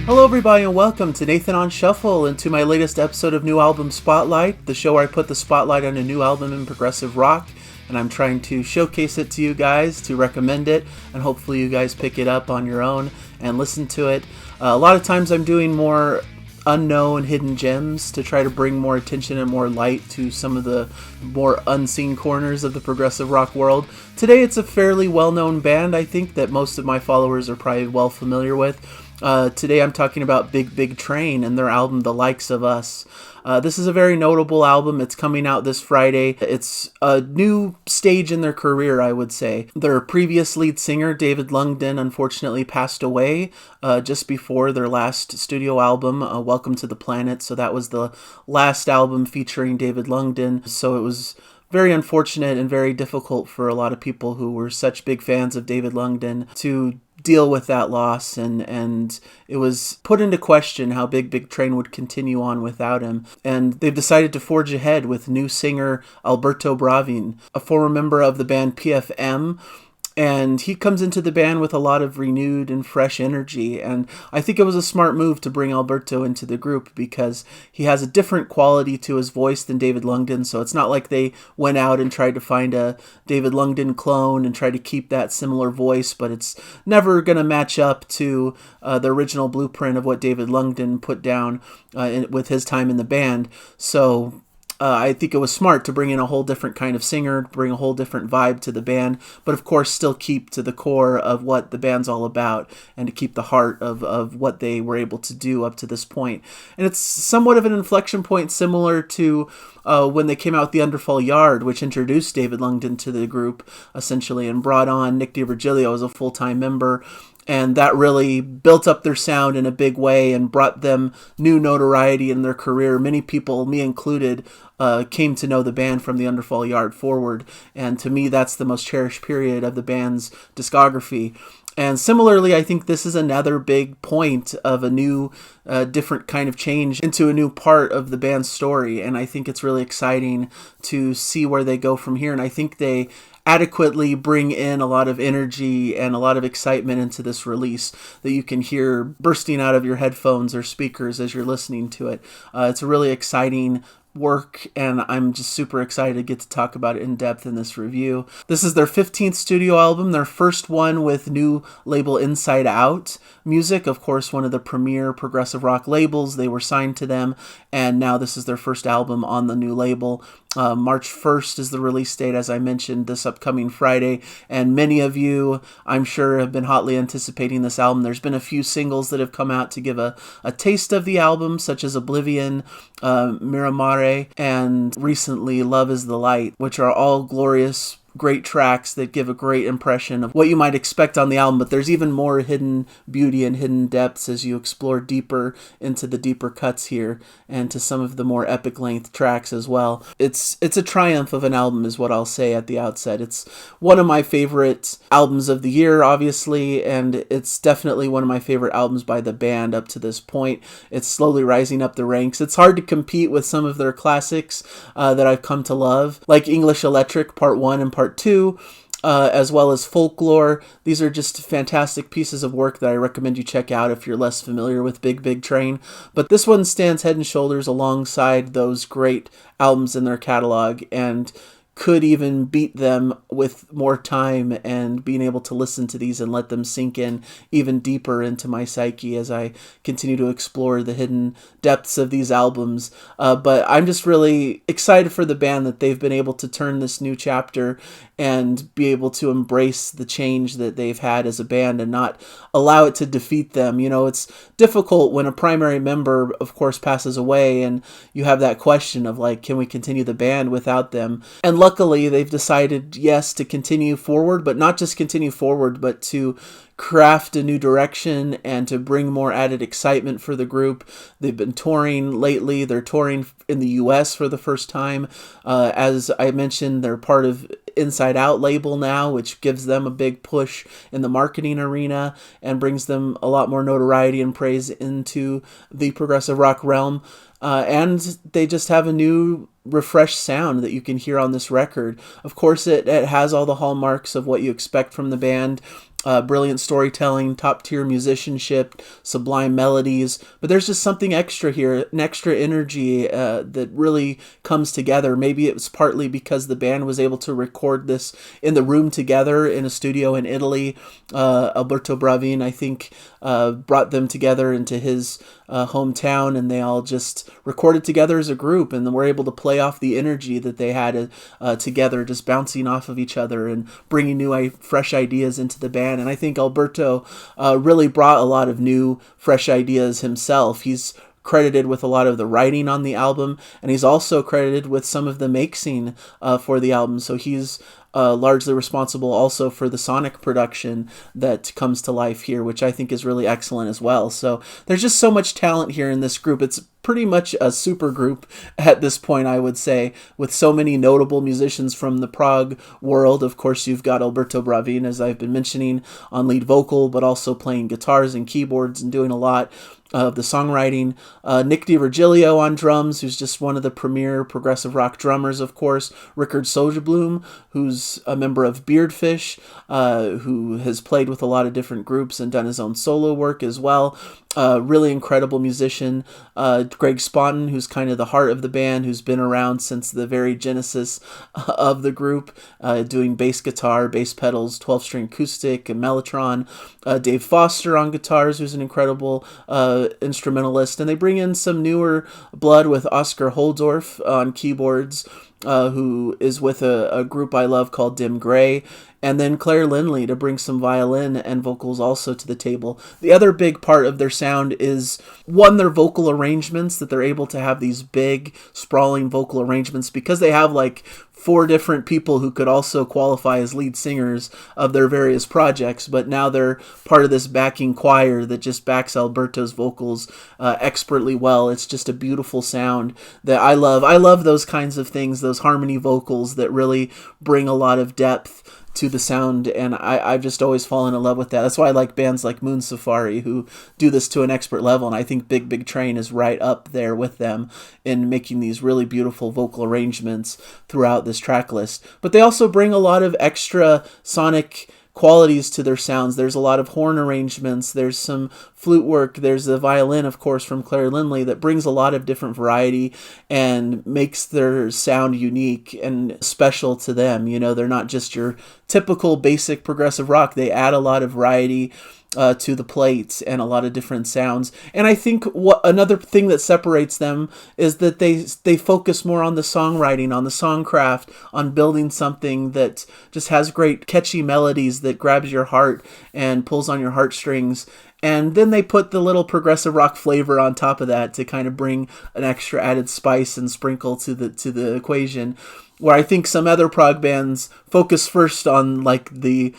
Hello, everybody, and welcome to Nathan on Shuffle and to my latest episode of New Album Spotlight, the show where I put the spotlight on a new album in progressive rock, and I'm trying to showcase it to you guys, to recommend it, and hopefully you guys pick it up on your own and listen to it. A lot of times I'm doing more unknown hidden gems to try to bring more attention and more light to some of the more unseen corners of the progressive rock world. Today it's a fairly well-known band, I think, that most of my followers are probably well familiar with. Today I'm talking about Big Big Train and their album The Likes of Us. This is a very notable album. It's coming out this Friday. It's a new stage in their career, I would say. Their previous lead singer, David Lungden, unfortunately passed away just before their last studio album, Welcome to the Planet. So that was the last album featuring David Lungden. So it was very unfortunate and very difficult for a lot of people who were such big fans of David Lungden to deal with that loss, and it was put into question how Big Big Train would continue on without him. And they've decided to forge ahead with new singer Alberto Bravin, a former member of the band PFM. And he comes into the band with a lot of renewed and fresh energy. And I think it was a smart move to bring Alberto into the group because he has a different quality to his voice than David Lungden. So it's not like they went out and tried to find a David Lungden clone and try to keep that similar voice, but it's never going to match up to the original blueprint of what David Lungden put down with his time in the band. So I think it was smart to bring in a whole different kind of singer, bring a whole different vibe to the band, but of course still keep to the core of what the band's all about and to keep the heart of what they were able to do up to this point. And it's somewhat of an inflection point similar to when they came out with The Underfall Yard, which introduced David Lungden to the group, essentially, and brought on Nick DiVirgilio as a full-time member. And that really built up their sound in a big way and brought them new notoriety in their career. Many people, me included, came to know the band from The Underfall Yard forward. And to me, that's the most cherished period of the band's discography. And similarly, I think this is another big point of a new, different kind of change into a new part of the band's story. And I think it's really exciting to see where they go from here. And I think they adequately bring in a lot of energy and a lot of excitement into this release that you can hear bursting out of your headphones or speakers as you're listening to it. It's a really exciting work, and I'm just super excited to get to talk about it in depth in this review. This is their 15th studio album, their first one with new label Inside Out Music, of course, one of the premier progressive rock labels. They were signed to them, and now this is their first album on the new label. March 1st is the release date, as I mentioned, this upcoming Friday, and many of you, I'm sure, have been hotly anticipating this album. There's been a few singles that have come out to give a taste of the album, such as Oblivion, Miramare, and recently Love is the Light, which are all glorious, great tracks that give a great impression of what you might expect on the album, but there's even more hidden beauty and hidden depths as you explore deeper into the deeper cuts here and to some of the more epic length tracks as well. It's a triumph of an album is what I'll say at the outset. It's one of my favorite albums of the year, obviously, and it's definitely one of my favorite albums by the band up to this point. It's slowly rising up the ranks. It's hard to compete with some of their classics that I've come to love, like English Electric Part 1 and Part 2, as well as Folklore. These are just fantastic pieces of work that I recommend you check out if you're less familiar with Big Big Train. But this one stands head and shoulders alongside those great albums in their catalog and could even beat them with more time and being able to listen to these and let them sink in even deeper into my psyche as I continue to explore the hidden depths of these albums. But I'm just really excited for the band that they've been able to turn this new chapter and be able to embrace the change that they've had as a band and not allow it to defeat them. You know, it's difficult when a primary member, of course, passes away and you have that question of like, can we continue the band without them? And luckily, they've decided, yes, to continue forward, but not just continue forward, but to craft a new direction and to bring more added excitement for the group. They've been touring lately. They're touring in the US for the first time. As I mentioned, they're part of Inside Out label now, which gives them a big push in the marketing arena and brings them a lot more notoriety and praise into the progressive rock realm. and they just have a new refreshed sound that you can hear on this record. Of course, it has all the hallmarks of what you expect from the band. Brilliant storytelling, top-tier musicianship, sublime melodies, but there's just something extra here, an extra energy that really comes together. Maybe it was partly because the band was able to record this in the room together in a studio in Italy. Alberto Bravin, I think, brought them together into his hometown, and they all just recorded together as a group, and were able to play off the energy that they had together, just bouncing off of each other and bringing new, fresh ideas into the band. And I think Alberto really brought a lot of new, fresh ideas himself. He's credited with a lot of the writing on the album, and he's also credited with some of the mixing for the album. So he's largely responsible also for the sonic production that comes to life here, which I think is really excellent as well. So there's just so much talent here in this group. It's pretty much a super group at this point, I would say, with so many notable musicians from the prog world. Of course, you've got Alberto Bravin, as I've been mentioning, on lead vocal, but also playing guitars and keyboards and doing a lot of the songwriting. Nick DiVirgilio on drums, who's just one of the premier progressive rock drummers, of course. Rickard Soderblom, who's a member of Beardfish, who has played with a lot of different groups and done his own solo work as well. Really incredible musician. Greg Sponton, who's kind of the heart of the band, who's been around since the very genesis of the group, doing bass guitar, bass pedals, 12-string acoustic, and mellotron. Dave Foster on guitars, who's an incredible instrumentalist. And they bring in some newer blood with Oscar Holdorf on keyboards, who is with a group I love called Dim Gray. And then Claire Lindley to bring some violin and vocals also to the table. The other big part of their sound is, one, their vocal arrangements, that they're able to have these big, sprawling vocal arrangements because they have like 4 different people who could also qualify as lead singers of their various projects, but now they're part of this backing choir that just backs Alberto's vocals expertly well. It's just a beautiful sound that I love. I love those kinds of things, those harmony vocals that really bring a lot of depth to the sound, and I've just always fallen in love with that. That's why I like bands like Moon Safari, who do this to an expert level, and I think Big Big Train is right up there with them in making these really beautiful vocal arrangements throughout this track list. But they also bring a lot of extra sonic qualities to their sounds. There's a lot of horn arrangements, there's some flute work, there's the violin, of course, from Claire Lindley that brings a lot of different variety and makes their sound unique and special to them. You know, they're not just your typical basic progressive rock. They add a lot of variety to the plates and a lot of different sounds. And I think another thing that separates them is that they focus more on the songwriting, on the songcraft, on building something that just has great catchy melodies that grabs your heart and pulls on your heartstrings. And then they put the little progressive rock flavor on top of that to kind of bring an extra added spice and sprinkle to the equation. Where I think some other prog bands focus first on like the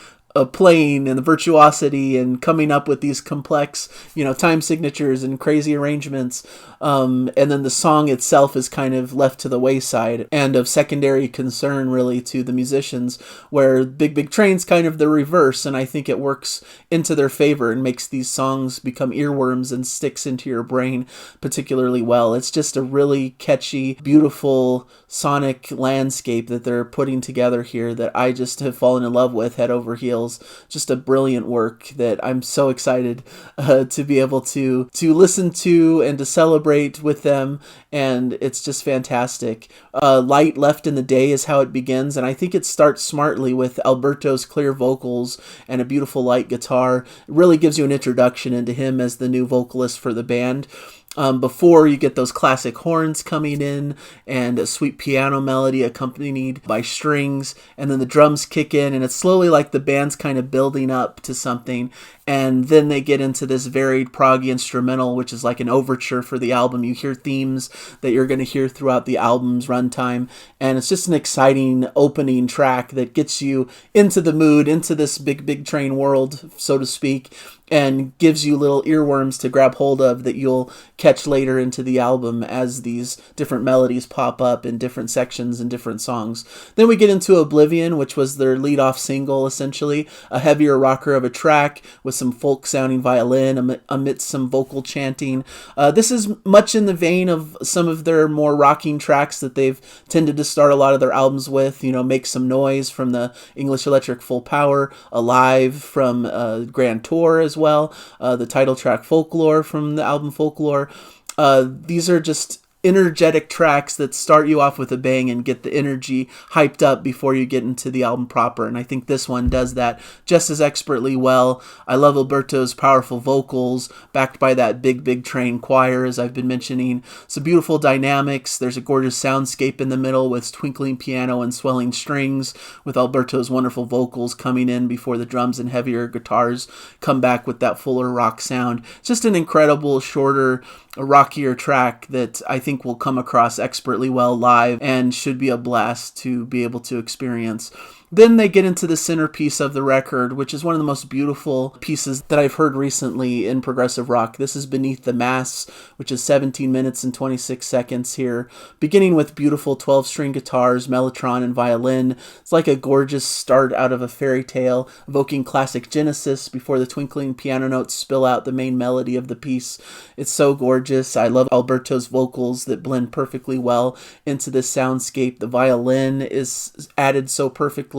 playing and the virtuosity and coming up with these complex, time signatures and crazy arrangements. And then the song itself is kind of left to the wayside and of secondary concern really to the musicians, where Big Big Train's kind of the reverse. And I think it works into their favor and makes these songs become earworms and sticks into your brain particularly well. It's just a really catchy, beautiful sonic landscape that they're putting together here that I just have fallen in love with head over heels. Just a brilliant work that I'm so excited to be able to listen to and to celebrate with them, and it's just fantastic. Light Left in the Day is how it begins, and I think it starts smartly with Alberto's clear vocals and a beautiful light guitar. It really gives you an introduction into him as the new vocalist for the band. Before you get those classic horns coming in and a sweet piano melody accompanied by strings, and then the drums kick in, and it's slowly like the band's kind of building up to something. And then they get into this varied prog instrumental, which is like an overture for the album. You hear themes that you're going to hear throughout the album's runtime. And it's just an exciting opening track that gets you into the mood, into this Big Big Train world, so to speak, and gives you little earworms to grab hold of that you'll catch later into the album as these different melodies pop up in different sections and different songs. Then we get into Oblivion, which was their lead-off single, essentially, a heavier rocker of a track with some folk-sounding violin amidst some vocal chanting. This is much in the vein of some of their more rocking tracks that they've tended to start a lot of their albums with. Make Some Noise from the English Electric Full Power, Alive from Grand Tour as well, the title track Folklore from the album Folklore. These are just energetic tracks that start you off with a bang and get the energy hyped up before you get into the album proper, and I think this one does that just as expertly well. I love Alberto's powerful vocals backed by that big trained choir, as I've been mentioning. Some beautiful dynamics. There's a gorgeous soundscape in the middle with twinkling piano and swelling strings, with Alberto's wonderful vocals coming in before the drums and heavier guitars come back with that fuller rock sound. Just an incredible, shorter, a rockier track that I think will come across expertly well live and should be a blast to be able to experience. Then they get into the centerpiece of the record, which is one of the most beautiful pieces that I've heard recently in progressive rock. This is Beneath the Masts, which is 17 minutes and 26 seconds here, beginning with beautiful 12-string guitars, mellotron, and violin. It's like a gorgeous start out of a fairy tale, evoking classic Genesis before the twinkling piano notes spill out the main melody of the piece. It's so gorgeous. I love Alberto's vocals that blend perfectly well into this soundscape. The violin is added so perfectly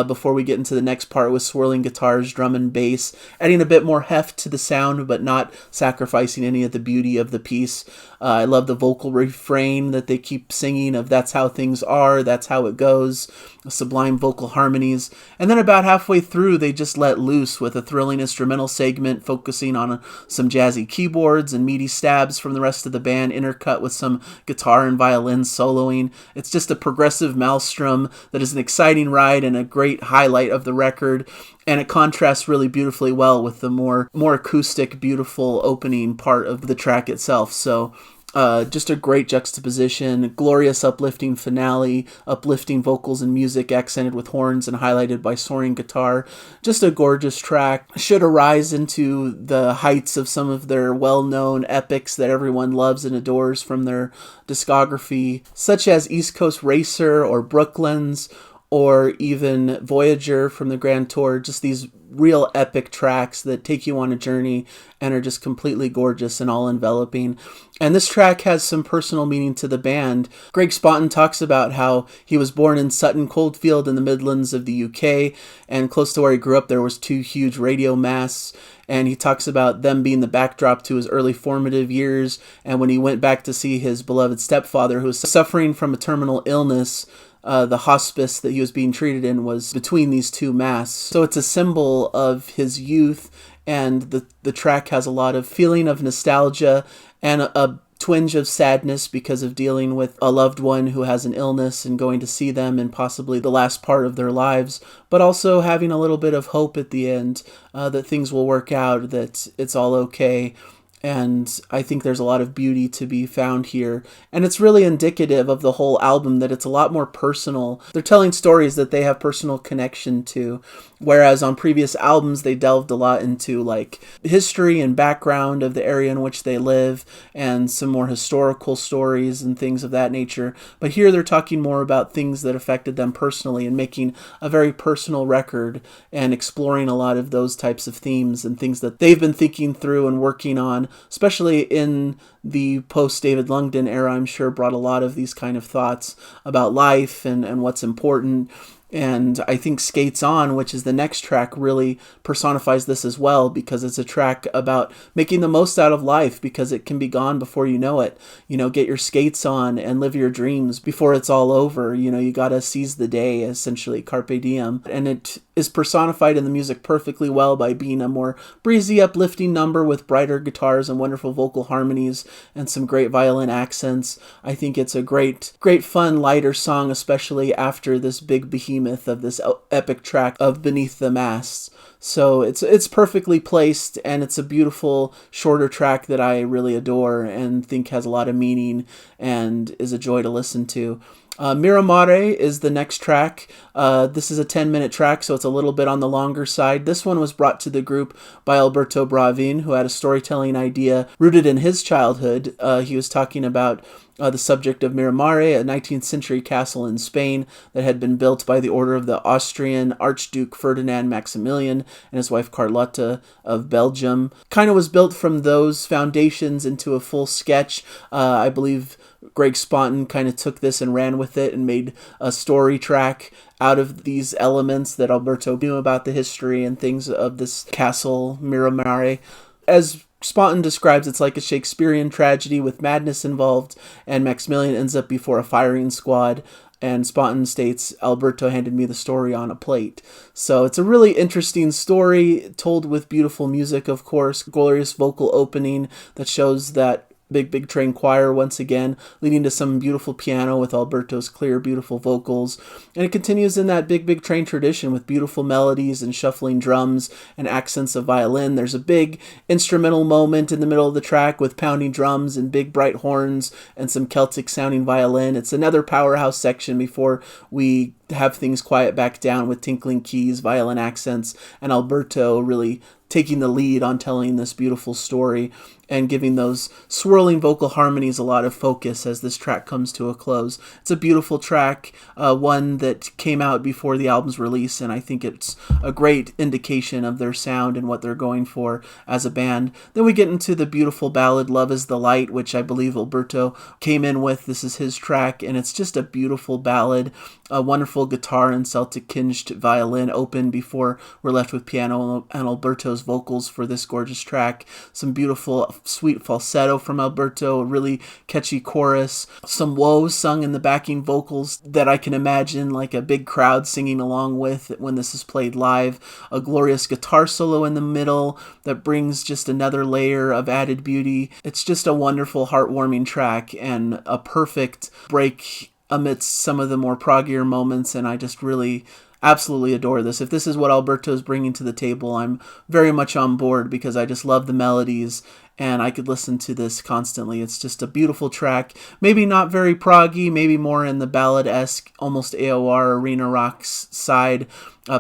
before we get into the next part with swirling guitars, drum and bass, adding a bit more heft to the sound but not sacrificing any of the beauty of the piece. I love the vocal refrain that they keep singing of "That's how things are, that's how it goes," sublime vocal harmonies. And then about halfway through, they just let loose with a thrilling instrumental segment focusing on some jazzy keyboards and meaty stabs from the rest of the band, intercut with some guitar and violin soloing. It's just a progressive maelstrom that is an exciting ride and a great highlight of the record. And it contrasts really beautifully well with the more acoustic, beautiful opening part of the track itself. So just a great juxtaposition, glorious uplifting finale, uplifting vocals and music accented with horns and highlighted by soaring guitar. Just a gorgeous track. Should arise into the heights of some of their well-known epics that everyone loves and adores from their discography, such as East Coast Racer or Brooklands, or even Voyager from the Grand Tour. Just these real epic tracks that take you on a journey and are just completely gorgeous and all enveloping. And this track has some personal meaning to the band. Greg Spotton talks about how he was born in Sutton Coldfield in the Midlands of the UK, and close to where he grew up there was 2 huge radio masts, and he talks about them being the backdrop to his early formative years, and when he went back to see his beloved stepfather who was suffering from a terminal illness, the hospice that he was being treated in was between these 2 masts. So it's a symbol of his youth, and the track has a lot of feeling of nostalgia and a twinge of sadness because of dealing with a loved one who has an illness and going to see them in possibly the last part of their lives, but also having a little bit of hope at the end that things will work out, that it's all okay. And I think there's a lot of beauty to be found here. And it's really indicative of the whole album that it's a lot more personal. They're telling stories that they have personal connection to. Whereas on previous albums, they delved a lot into like history and background of the area in which they live and some more historical stories and things of that nature. But here they're talking more about things that affected them personally and making a very personal record and exploring a lot of those types of themes and things that they've been thinking through and working on, especially in the post-David Lungden era. I'm sure brought a lot of these kind of thoughts about life and what's important. And I think Skates On, which is the next track, really personifies this as well, because it's a track about making the most out of life because it can be gone before you know it. Get your skates on and live your dreams before it's all over. You got to seize the day, essentially, carpe diem. And it is personified in the music perfectly well by being a more breezy, uplifting number with brighter guitars and wonderful vocal harmonies and some great violin accents. I think it's a great, fun, lighter song, especially after this big behemoth of this epic track of Beneath the Masts. So it's perfectly placed, and it's a beautiful, shorter track that I really adore and think has a lot of meaning and is a joy to listen to. Miramare is the next track. This is a 10-minute track, so it's a little bit on the longer side. This one was brought to the group by Alberto Bravin, who had a storytelling idea rooted in his childhood. He was talking about the subject of Miramare, a 19th century castle in Spain that had been built by the order of the Austrian Archduke Ferdinand Maximilian and his wife Carlotta of Belgium. Kind of was built from those foundations into a full sketch. I believe Greg Sponton kind of took this and ran with it and made a story track out of these elements that Alberto knew about the history and things of this castle, Miramare. As Sponton describes, it's like a Shakespearean tragedy with madness involved, and Maximilian ends up before a firing squad. And Sponton states, Alberto handed me the story on a plate. So it's a really interesting story, told with beautiful music, of course, glorious vocal opening that shows that Big Big Train choir once again, leading to some beautiful piano with Alberto's clear, beautiful vocals. And it continues in that Big Big Train tradition with beautiful melodies and shuffling drums and accents of violin. There's a big instrumental moment in the middle of the track with pounding drums and big bright horns and some Celtic sounding violin. It's another powerhouse section before we have things quiet back down with tinkling keys, violin accents, and Alberto really taking the lead on telling this beautiful story and giving those swirling vocal harmonies a lot of focus as this track comes to a close. It's a beautiful track, one that came out before the album's release, and I think it's a great indication of their sound and what they're going for as a band. Then we get into the beautiful ballad Love is the Light, which I believe Alberto came in with. This is his track, and it's just a beautiful ballad, a wonderful guitar and Celtic-tinged violin open before we're left with piano and Alberto's vocals for this gorgeous track. Some beautiful, sweet falsetto from Alberto, a really catchy chorus, some woes sung in the backing vocals that I can imagine like a big crowd singing along with when this is played live, a glorious guitar solo in the middle that brings just another layer of added beauty. It's just a wonderful, heartwarming track and a perfect break amidst some of the more proggier moments, and I just really absolutely adore this. If this is what Alberto is bringing to the table, I'm very much on board because I just love the melodies and I could listen to this constantly. It's just a beautiful track. Maybe not very proggy, maybe more in the ballad-esque, almost AOR arena rock's side,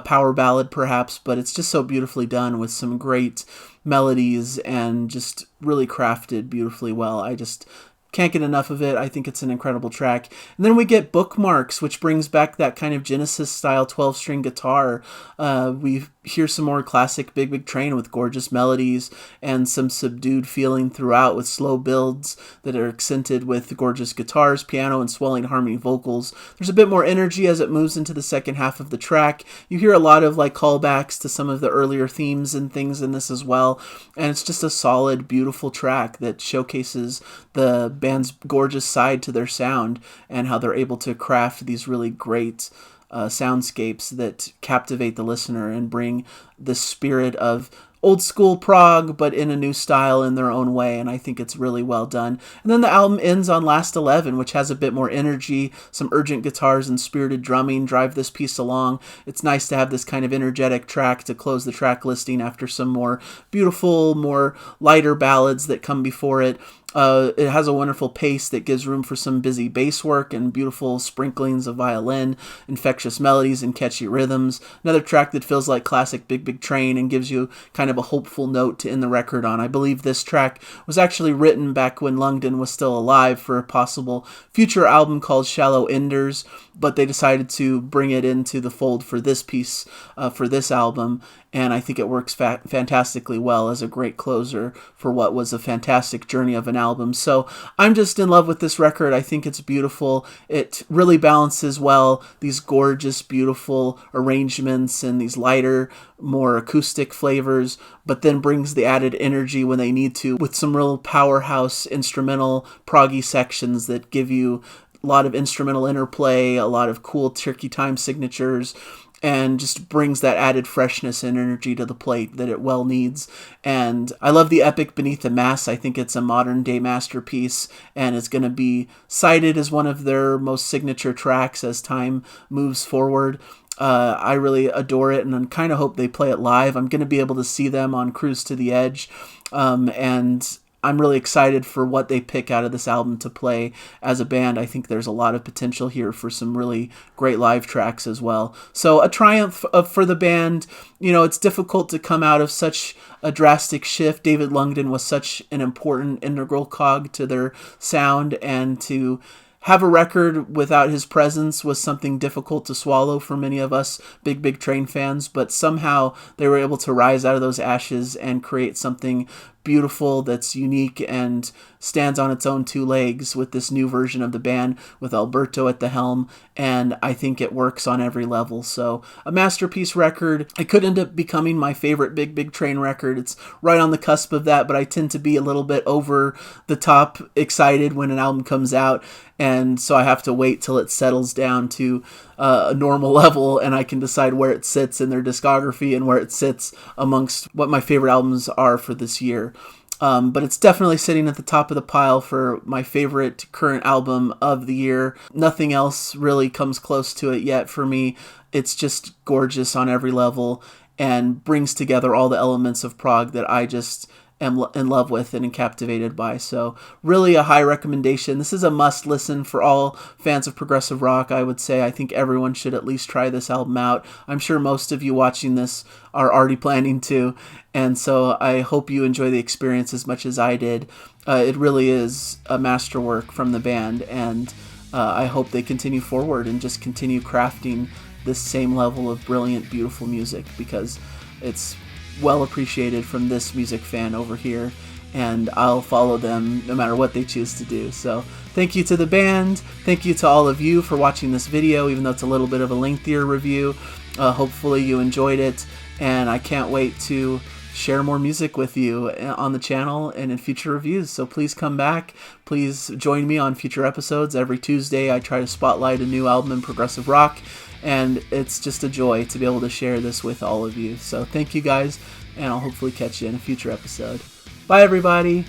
power ballad perhaps, but it's just so beautifully done with some great melodies and just really crafted beautifully well. I just can't get enough of it. I think it's an incredible track. And then we get Bookmarks, which brings back that kind of Genesis-style 12-string guitar. We hear some more classic Big Big Train with gorgeous melodies and some subdued feeling throughout with slow builds that are accented with gorgeous guitars, piano, and swelling harmony vocals. There's a bit more energy as it moves into the second half of the track. You hear a lot of like callbacks to some of the earlier themes and things in this as well. And it's just a solid, beautiful track that showcases the band's gorgeous side to their sound and how they're able to craft these really great soundscapes that captivate the listener and bring the spirit of old school prog, but in a new style in their own way, and I think it's really well done. And then the album ends on Last 11, which has a bit more energy, some urgent guitars and spirited drumming drive this piece along. It's nice to have this kind of energetic track to close the track listing after some more beautiful, more lighter ballads that come before it. It has a wonderful pace that gives room for some busy bass work and beautiful sprinklings of violin, infectious melodies, and catchy rhythms. Another track that feels like classic Big Big Train and gives you kind of a hopeful note to end the record on. I believe this track was actually written back when Lungden was still alive for a possible future album called Shallow Enders, but they decided to bring it into the fold for this piece, for this album, and I think it works fantastically well as a great closer for what was a fantastic journey of an album. So I'm just in love with this record. I think it's beautiful. It really balances well these gorgeous, beautiful arrangements and these lighter, more acoustic flavors, but then brings the added energy when they need to with some real powerhouse instrumental proggy sections that give you a lot of instrumental interplay, a lot of cool turkey time signatures, and just brings that added freshness and energy to the plate that it well needs. And I love the epic Beneath the Mass. I think it's a modern day masterpiece, and it's going to be cited as one of their most signature tracks as time moves forward. I really adore it, and I kind of hope they play it live. I'm going to be able to see them on Cruise to the Edge, and I'm really excited for what they pick out of this album to play as a band. I think there's a lot of potential here for some really great live tracks as well. So a triumph for the band. You know, it's difficult to come out of such a drastic shift. David Lungden was such an important integral cog to their sound, and to have a record without his presence was something difficult to swallow for many of us Big Train fans, but somehow they were able to rise out of those ashes and create something beautiful that's unique and stands on its own two legs with this new version of the band with Alberto at the helm, and I think it works on every level. So a masterpiece record. It could end up becoming my favorite Big Train record. It's right on the cusp of that, but I tend to be a little bit over the top excited when an album comes out, and so I have to wait till it settles down to a normal level and I can decide where it sits in their discography and where it sits amongst what my favorite albums are for this year. But it's definitely sitting at the top of the pile for my favorite current album of the year. Nothing else really comes close to it yet for me. It's just gorgeous on every level and brings together all the elements of prog that I just am in love with and captivated by. So really a high recommendation. This is a must listen for all fans of progressive rock, I would say. I think everyone should at least try this album out. I'm sure most of you watching this are already planning to, and so I hope you enjoy the experience as much as I did. It really is a masterwork from the band, and I hope they continue forward and just continue crafting this same level of brilliant, beautiful music, because it's well appreciated from this music fan over here, and I'll follow them no matter what they choose to do. So thank you to the band, thank you to all of you for watching this video, even though it's a little bit of a lengthier review. Hopefully you enjoyed it, and I can't wait to share more music with you on the channel and in future reviews. So please come back. Please join me on future episodes. Every Tuesday I try to spotlight a new album in progressive rock, and it's just a joy to be able to share this with all of you. So thank you guys, and I'll hopefully catch you in a future episode. Bye everybody!